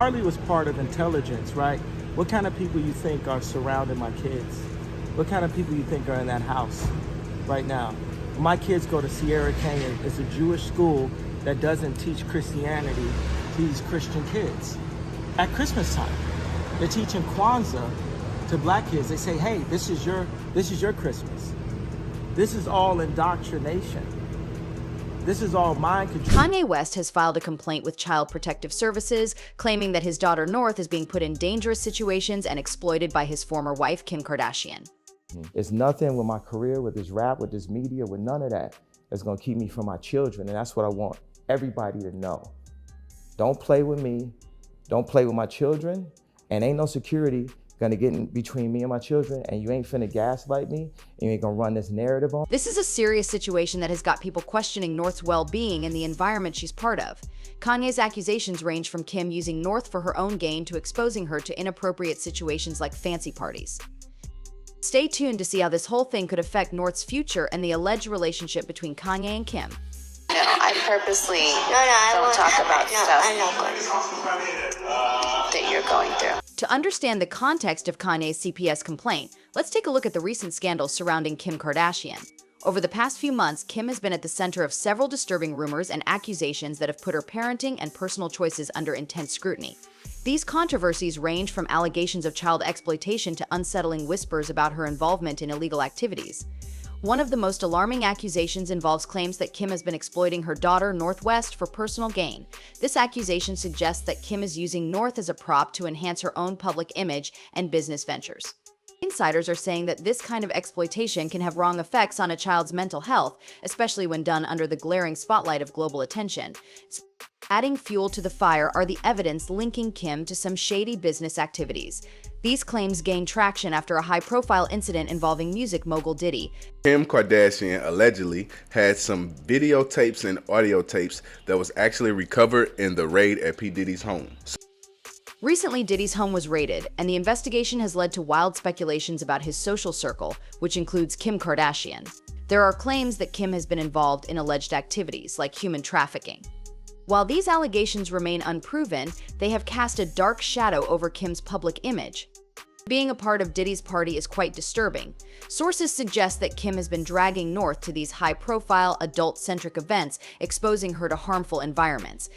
Charlie was part of intelligence, right? What kind of people you think are surrounding my kids? What kind of people you think are in that house right now? My kids go to Sierra Canyon. It's a Jewish school that doesn't teach Christianity to these Christian kids. At Christmas time, they're teaching Kwanzaa to black kids. They say, hey, this is your Christmas. This is all indoctrination. This is all mind control. Kanye West has filed a complaint with Child Protective Services, claiming that his daughter North is being put in dangerous situations and exploited by his former wife, Kim Kardashian. It's nothing with my career, with this rap, with this media, with none of that that's gonna keep me from my children. And that's what I want everybody to know. Don't play with me, don't play with my children, and ain't no security gonna get in between me and my children, and you ain't finna gaslight me, and you ain't gonna run this narrative on. This is a serious situation that has got people questioning North's well-being and the environment she's part of. Kanye's accusations range from Kim using North for her own gain to exposing her to inappropriate situations like fancy parties. Stay tuned to see how this whole thing could affect North's future and the alleged relationship between Kanye and Kim. No, I purposely don't talk about stuff that you're going through. To understand the context of Kanye's CPS complaint, let's take a look at the recent scandals surrounding Kim Kardashian. Over the past few months, Kim has been at the center of several disturbing rumors and accusations that have put her parenting and personal choices under intense scrutiny. These controversies range from allegations of child exploitation to unsettling whispers about her involvement in illegal activities. One of the most alarming accusations involves claims that Kim has been exploiting her daughter, North West, for personal gain. This accusation suggests that Kim is using North as a prop to enhance her own public image and business ventures. Insiders are saying that this kind of exploitation can have wrong effects on a child's mental health, especially when done under the glaring spotlight of global attention. Adding fuel to the fire are the evidence linking Kim to some shady business activities. These claims gained traction after a high-profile incident involving music mogul Diddy. Kim Kardashian allegedly had some videotapes and audio tapes that was actually recovered in the raid at P. Diddy's home. Recently, Diddy's home was raided, and the investigation has led to wild speculations about his social circle, which includes Kim Kardashian. There are claims that Kim has been involved in alleged activities, like human trafficking. While these allegations remain unproven, they have cast a dark shadow over Kim's public image. Being a part of Diddy's party is quite disturbing. Sources suggest that Kim has been dragging North to these high-profile, adult-centric events, exposing her to harmful environments.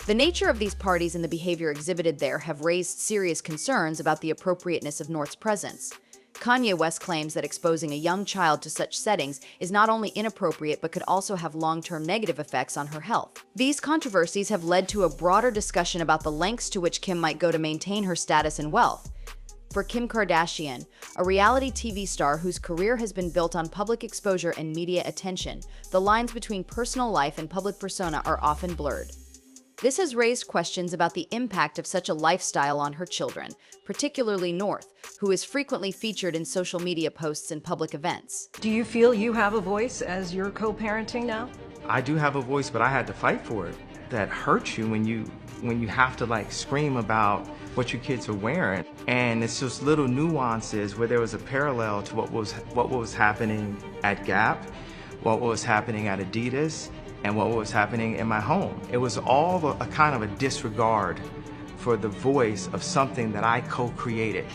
The nature of these parties and the behavior exhibited there have raised serious concerns about the appropriateness of North's presence. Kanye West claims that exposing a young child to such settings is not only inappropriate but could also have long-term negative effects on her health. These controversies have led to a broader discussion about the lengths to which Kim might go to maintain her status and wealth. For Kim Kardashian, a reality TV star whose career has been built on public exposure and media attention, the lines between personal life and public persona are often blurred. This has raised questions about the impact of such a lifestyle on her children, particularly North, who is frequently featured in social media posts and public events. Do you feel you have a voice as you're co-parenting now? I do have a voice, but I had to fight for it. That hurts you when you have to like scream about what your kids are wearing. And it's just little nuances where there was a parallel to what was happening at Gap, what was happening at Adidas, and what was happening in my home. It was all a kind of a disregard for the voice of something that I co-created.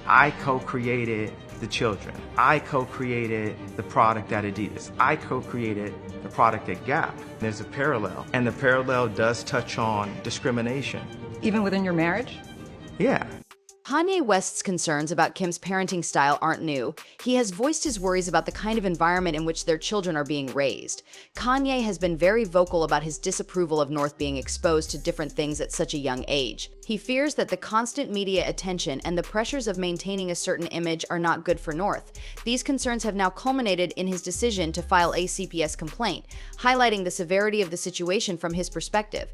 I co-created the children. I co-created the product at Adidas. I co-created the product at Gap. There's a parallel, and the parallel does touch on discrimination. Even within your marriage? Yeah. Kanye West's concerns about Kim's parenting style aren't new. He has voiced his worries about the kind of environment in which their children are being raised. Kanye has been very vocal about his disapproval of North being exposed to different things at such a young age. He fears that the constant media attention and the pressures of maintaining a certain image are not good for North. These concerns have now culminated in his decision to file a CPS complaint, highlighting the severity of the situation from his perspective.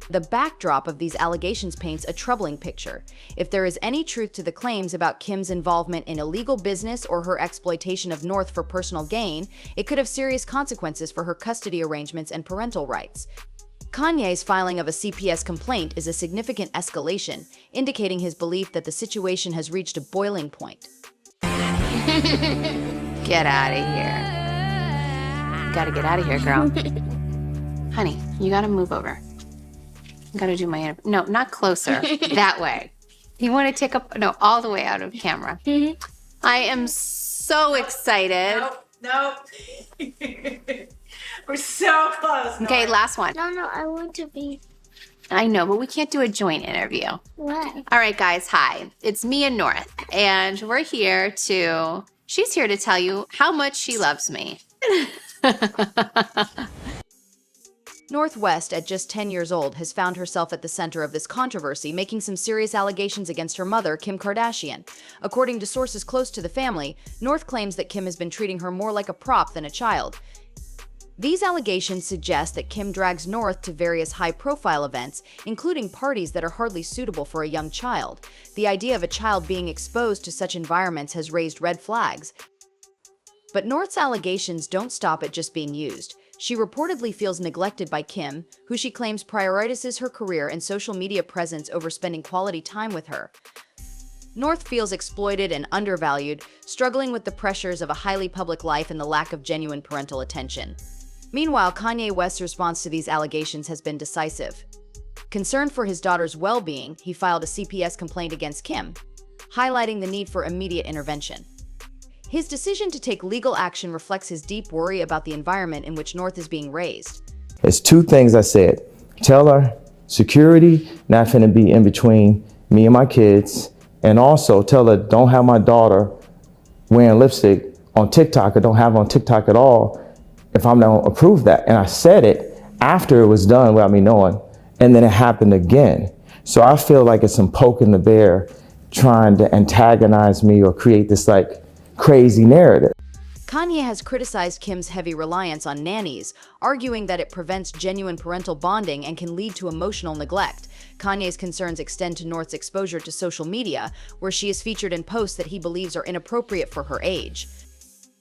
The backdrop of these allegations paints a troubling picture. If there is any truth to the claims about Kim's involvement in illegal business or her exploitation of North for personal gain, it could have serious consequences for her custody arrangements and parental rights. Kanye's filing of a CPS complaint is a significant escalation, indicating his belief that the situation has reached a boiling point. Get out of here. Gotta get out of here, girl. Honey, you gotta move over. I gotta do my, no, not closer, that way. You want to take up, no, all the way out of camera. I am so excited. Nope. We're so close. Okay, last one. No, I want to be. I know, but we can't do a joint interview. What? All right, guys, hi. It's me and North, and we're here to, she's here to tell you how much she loves me. Northwest, at just 10 years old, has found herself at the center of this controversy, making some serious allegations against her mother, Kim Kardashian. According to sources close to the family, North claims that Kim has been treating her more like a prop than a child. These allegations suggest that Kim drags North to various high-profile events, including parties that are hardly suitable for a young child. The idea of a child being exposed to such environments has raised red flags. But North's allegations don't stop at just being used. She reportedly feels neglected by Kim, who she claims prioritizes her career and social media presence over spending quality time with her. North feels exploited and undervalued, struggling with the pressures of a highly public life and the lack of genuine parental attention. Meanwhile, Kanye West's response to these allegations has been decisive. Concerned for his daughter's well-being, he filed a CPS complaint against Kim, highlighting the need for immediate intervention. His decision to take legal action reflects his deep worry about the environment in which North is being raised. It's two things I said. Tell her security not finna be in between me and my kids, and also tell her don't have my daughter wearing lipstick on TikTok or don't have her on TikTok at all if I'm not gonna approve that. And I said it after it was done without me knowing, and then it happened again. So I feel like it's some poking the bear trying to antagonize me or create this like crazy narrative. Kanye has criticized Kim's heavy reliance on nannies, arguing that it prevents genuine parental bonding and can lead to emotional neglect. Kanye's concerns extend to North's exposure to social media, where she is featured in posts that he believes are inappropriate for her age.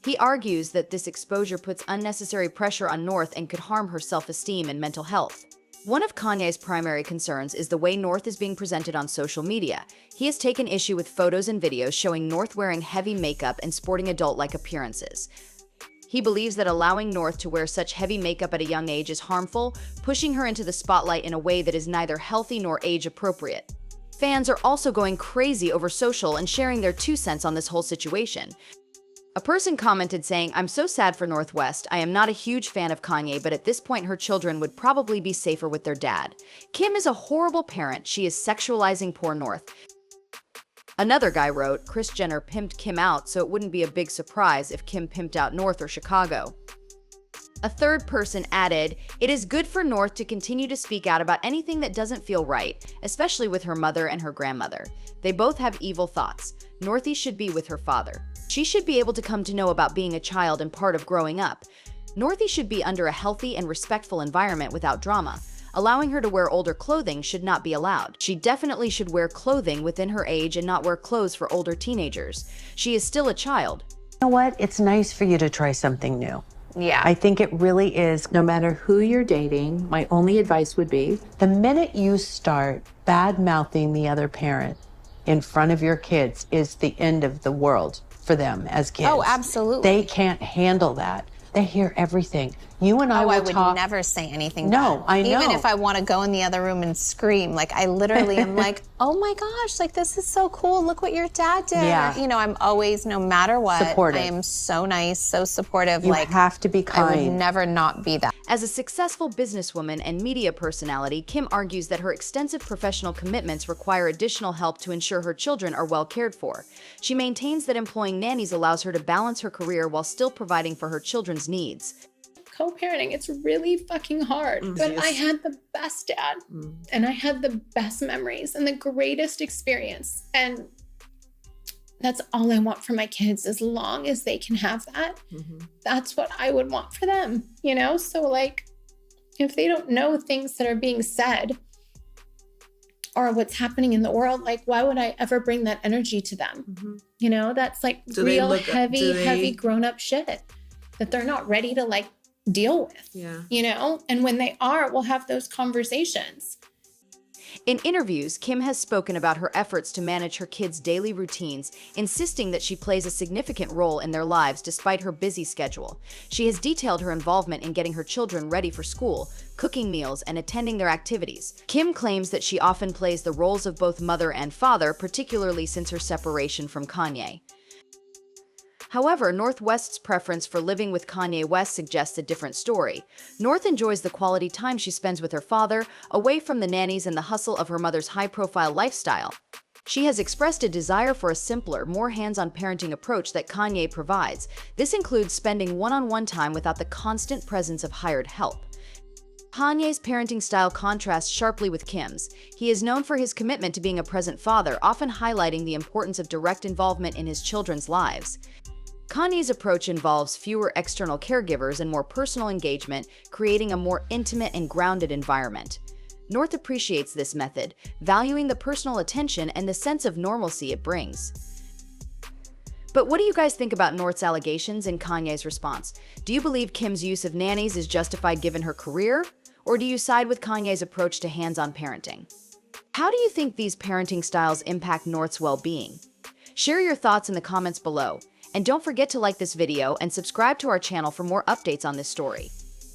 He argues that this exposure puts unnecessary pressure on North and could harm her self-esteem and mental health. One of Kanye's primary concerns is the way North is being presented on social media. He has taken issue with photos and videos showing North wearing heavy makeup and sporting adult-like appearances. He believes that allowing North to wear such heavy makeup at a young age is harmful, pushing her into the spotlight in a way that is neither healthy nor age-appropriate. Fans are also going crazy over social and sharing their 2 cents on this whole situation. A person commented saying, "I'm so sad for Northwest. I am not a huge fan of Kanye, but at this point her children would probably be safer with their dad. Kim is a horrible parent. She is sexualizing poor North." Another guy wrote, "Kris Jenner pimped Kim out, so it wouldn't be a big surprise if Kim pimped out North or Chicago." A third person added, "It is good for North to continue to speak out about anything that doesn't feel right, especially with her mother and her grandmother. They both have evil thoughts. Northie should be with her father. She should be able to come to know about being a child and part of growing up. Northie should be under a healthy and respectful environment without drama. Allowing her to wear older clothing should not be allowed. She definitely should wear clothing within her age and not wear clothes for older teenagers. She is still a child." You know what? It's nice for you to try something new. Yeah. I think it really is. No matter who you're dating, my only advice would be, The minute you start bad-mouthing the other parent in front of your kids is the end of the world for them as kids. Oh, absolutely. They can't handle that. They hear everything. You and I will I would talk. never say anything No, bad. I know. Even if I want to go in the other room and scream, like I literally am like, "Oh my gosh, like this is so cool. Look what your dad did." Yeah. You know, I'm always, no matter what, Supportive. I am so nice, so supportive. You like have to be I would kind. never not be that. As a successful businesswoman and media personality, Kim argues that her extensive professional commitments require additional help to ensure her children are well cared for. She maintains that employing nannies allows her to balance her career while still providing for her children's needs. Co-parenting, it's really fucking hard. But I had the best dad and I had the best memories and the greatest experience. And that's all I want for my kids, as long as they can have that. That's what I would want for them, you know? So like, if they don't know things that are being said or what's happening in the world, like why would I ever bring that energy to them? You know, that's like real heavy grown-up shit that they're not ready to like deal with, you know? And when they are, we'll have those conversations. In interviews, Kim has spoken about her efforts to manage her kids' daily routines, insisting that she plays a significant role in their lives despite her busy schedule. She has detailed her involvement in getting her children ready for school, cooking meals, and attending their activities. Kim claims that she often plays the roles of both mother and father, particularly since her separation from Kanye. However, North West's preference for living with Kanye West suggests a different story. North enjoys the quality time she spends with her father, away from the nannies and the hustle of her mother's high-profile lifestyle. She has expressed a desire for a simpler, more hands-on parenting approach that Kanye provides. This includes spending one-on-one time without the constant presence of hired help. Kanye's parenting style contrasts sharply with Kim's. He is known for his commitment to being a present father, often highlighting the importance of direct involvement in his children's lives. Kanye's approach involves fewer external caregivers and more personal engagement, creating a more intimate and grounded environment. North appreciates this method, valuing the personal attention and the sense of normalcy it brings. But what do you guys think about North's allegations and Kanye's response? Do you believe Kim's use of nannies is justified given her career? Or do you side with Kanye's approach to hands-on parenting? How do you think these parenting styles impact North's well-being? Share your thoughts in the comments below. And don't forget to like this video and subscribe to our channel for more updates on this story.